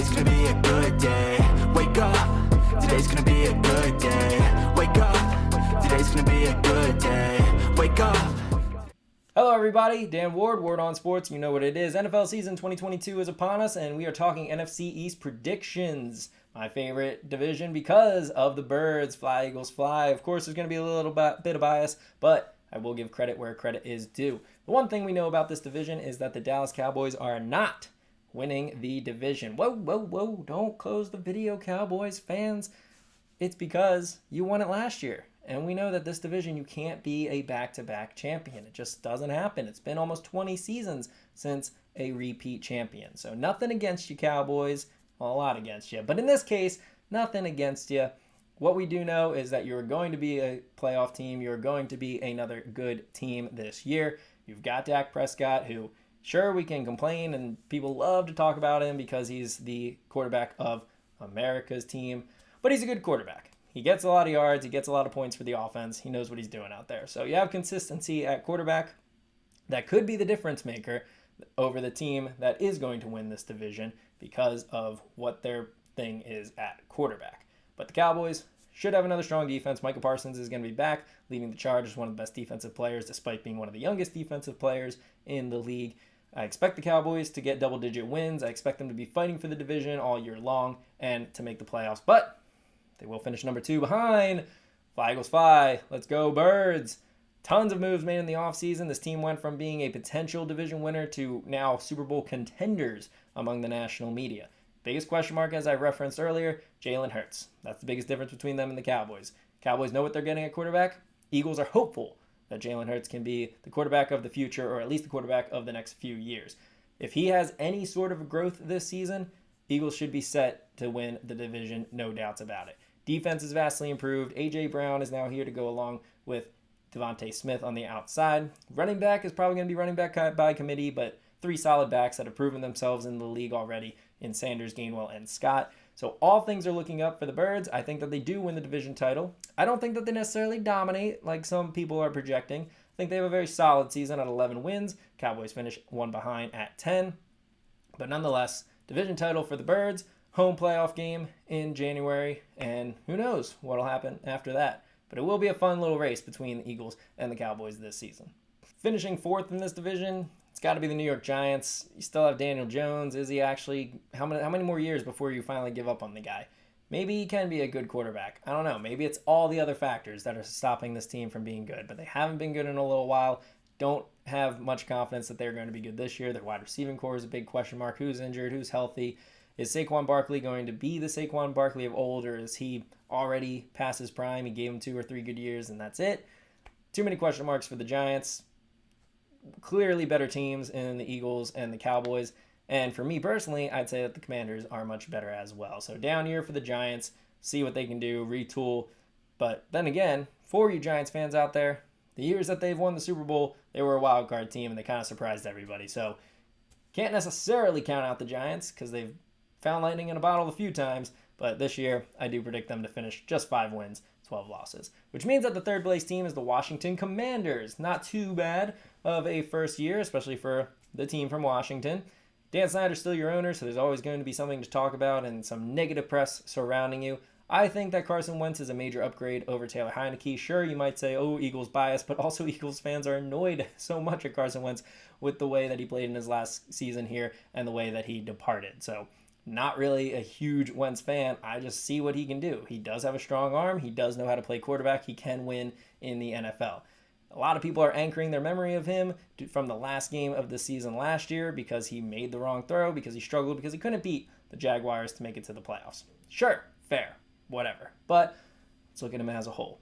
Today's gonna be a good day. Wake up, today's gonna be a good day. Wake up, today's gonna be a good day. Wake up. Hello everybody, Dan Ward, Ward on Sports, you know what it is. NFL season 2022 is upon us and we are talking NFC East predictions. My favorite division because of the birds. Fly, Eagles, fly. Of course, there's going to be a little bit of bias, but I will give credit where credit is due. The one thing we know about this division is that the Dallas Cowboys are not winning the division. Whoa, don't close the video, Cowboys fans. It's because you won it last year. And we know that this division, you can't be a back-to-back champion. It just doesn't happen. It's been almost 20 seasons since a repeat champion. So nothing against you, Cowboys. Well, a lot against you. But in this case, nothing against you. What we do know is that you're going to be a playoff team. You're going to be another good team this year. You've got Dak Prescott, who, sure, we can complain, and people love to talk about him because he's the quarterback of America's team. But he's a good quarterback. He gets a lot of yards. He gets a lot of points for the offense. He knows what he's doing out there. So you have consistency at quarterback. That could be the difference maker over the team that is going to win this division because of what their thing is at quarterback. But the Cowboys should have another strong defense. Micah Parsons is going to be back, leading the charge as one of the best defensive players, despite being one of the youngest defensive players in the league. I expect the Cowboys to get double-digit wins. I expect them to be fighting for the division all year long and to make the playoffs. But they will finish number 2 behind. Fly, Eagles, fly. Let's go, Birds. Tons of moves made in the offseason. This team went from being a potential division winner to now Super Bowl contenders among the national media. Biggest question mark, as I referenced earlier, Jalen Hurts. That's the biggest difference between them and the Cowboys. Cowboys know what they're getting at quarterback. Eagles are hopeful that Jalen Hurts can be the quarterback of the future, or at least the quarterback of the next few years. If he has any sort of growth this season, Eagles should be set to win the division, no doubts about it. Defense is vastly improved. A.J. Brown is now here to go along with Devontae Smith on the outside. Running back is probably going to be running back by committee, but 3 solid backs that have proven themselves in the league already in Sanders, Gainwell, and Scott. So all things are looking up for the Birds. I think that they do win the division title. I don't think that they necessarily dominate like some people are projecting. I think they have a very solid season at 11 wins. Cowboys finish 1 behind at 10. But nonetheless, division title for the Birds. Home playoff game in January, and who knows what will happen after that. But it will be a fun little race between the Eagles and the Cowboys this season. Finishing 4th in this division, it's got to be the New York Giants. You still have Daniel Jones. Is he actually, how many more years before you finally give up on the guy? Maybe he can be a good quarterback. I don't know. Maybe it's all the other factors that are stopping this team from being good, but they haven't been good in a little while. Don't have much confidence that they're going to be good this year. Their wide receiving core is a big question mark. Who's injured? Who's healthy? Is Saquon Barkley going to be the Saquon Barkley of old, or is he already past his prime? He gave him 2 or 3 good years, and that's it. Too many question marks for the Giants. Clearly better teams in the Eagles and the Cowboys. And for me personally, I'd say that the Commanders are much better as well. So down here for the Giants, see what they can do, retool. But then again, for you Giants fans out there, the years that they've won the Super Bowl, they were a wild card team, and they kind of surprised everybody. So can't necessarily count out the Giants because they've found lightning in a bottle a few times, but this year I do predict them to finish just 5 wins, 12 losses, which means that the 3rd place team is the Washington Commanders. Not too bad of a first year, especially for the team from Washington. Dan Snyder's still your owner, so there's always going to be something to talk about and some negative press surrounding you. I think that Carson Wentz is a major upgrade over Taylor Heineke. Sure, you might say, oh, Eagles bias, but also Eagles fans are annoyed so much at Carson Wentz with the way that he played in his last season here and the way that he departed. So not really a huge Wentz fan. I just see what he can do. He does have a strong arm. He does know how to play quarterback. He can win in the NFL. A lot of people are anchoring their memory of him from the last game of the season last year because he made the wrong throw, because he struggled, because he couldn't beat the Jaguars to make it to the playoffs. Sure, fair, whatever. But let's look at him as a whole.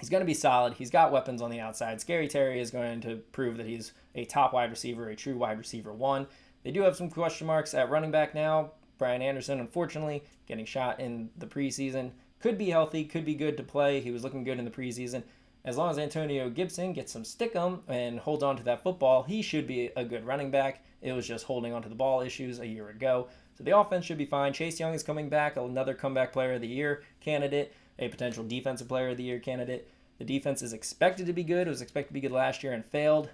He's going to be solid. He's got weapons on the outside. Scary Terry is going to prove that he's a top wide receiver, a true wide receiver 1. They do have some question marks at running back now. Brian Anderson, unfortunately, getting shot in the preseason. Could be healthy, could be good to play. He was looking good in the preseason. As long as Antonio Gibson gets some stickum and holds on to that football, he should be a good running back. It was just holding on to the ball issues a year ago. So the offense should be fine. Chase Young is coming back, another comeback player of the year candidate, a potential defensive player of the year candidate. The defense is expected to be good. It was expected to be good last year and failed.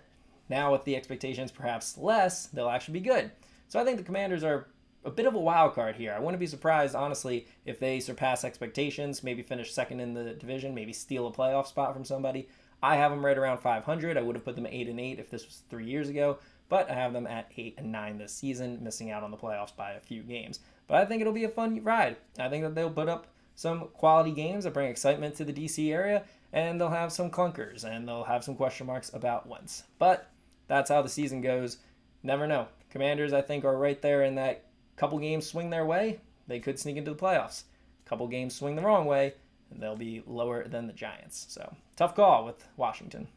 Now with the expectations perhaps less, they'll actually be good. So I think the Commanders are a bit of a wild card here. I wouldn't be surprised, honestly, if they surpass expectations, maybe finish second in the division, maybe steal a playoff spot from somebody. I have them right around 500. I would have put them at 8-8 if this was 3 years ago, but I have them at 8-9 this season, missing out on the playoffs by a few games. But I think it'll be a fun ride. I think that they'll put up some quality games that bring excitement to the DC area, and they'll have some clunkers, and they'll have some question marks about Wentz. But that's how the season goes. Never know. Commanders, I think, are right there in that couple games swing their way, they could sneak into the playoffs. Couple games swing the wrong way, and they'll be lower than the Giants. So, tough call with Washington.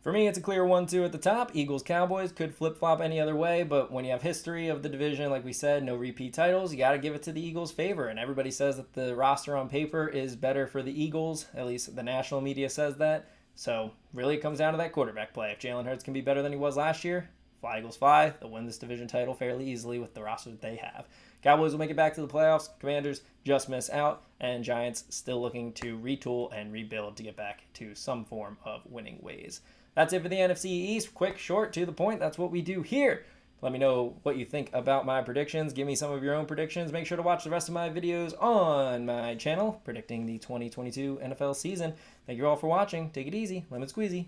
For me, it's a clear 1-2 at the top. Eagles, Cowboys could flip-flop any other way, but when you have history of the division, like we said, no repeat titles, you got to give it to the Eagles' favor. And everybody says that the roster on paper is better for the Eagles. At least the national media says that. So, really, it comes down to that quarterback play. If Jalen Hurts can be better than he was last year, fly Eagles fly. They'll win this division title fairly easily with the roster that they have. Cowboys will make it back to the playoffs. Commanders just miss out. And Giants still looking to retool and rebuild to get back to some form of winning ways. That's it for the NFC East. Quick, short, to the point. That's what we do here. Let me know what you think about my predictions. Give me some of your own predictions. Make sure to watch the rest of my videos on my channel predicting the 2022 NFL season. Thank you all for watching. Take it easy. Lemon squeezy.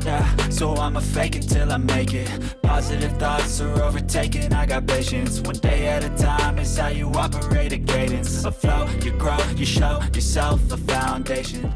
Yeah, so I'ma fake it till I make it. Positive thoughts are overtaken, I got patience. One day at a time is how you operate a cadence. A flow, you grow, you show yourself a foundation.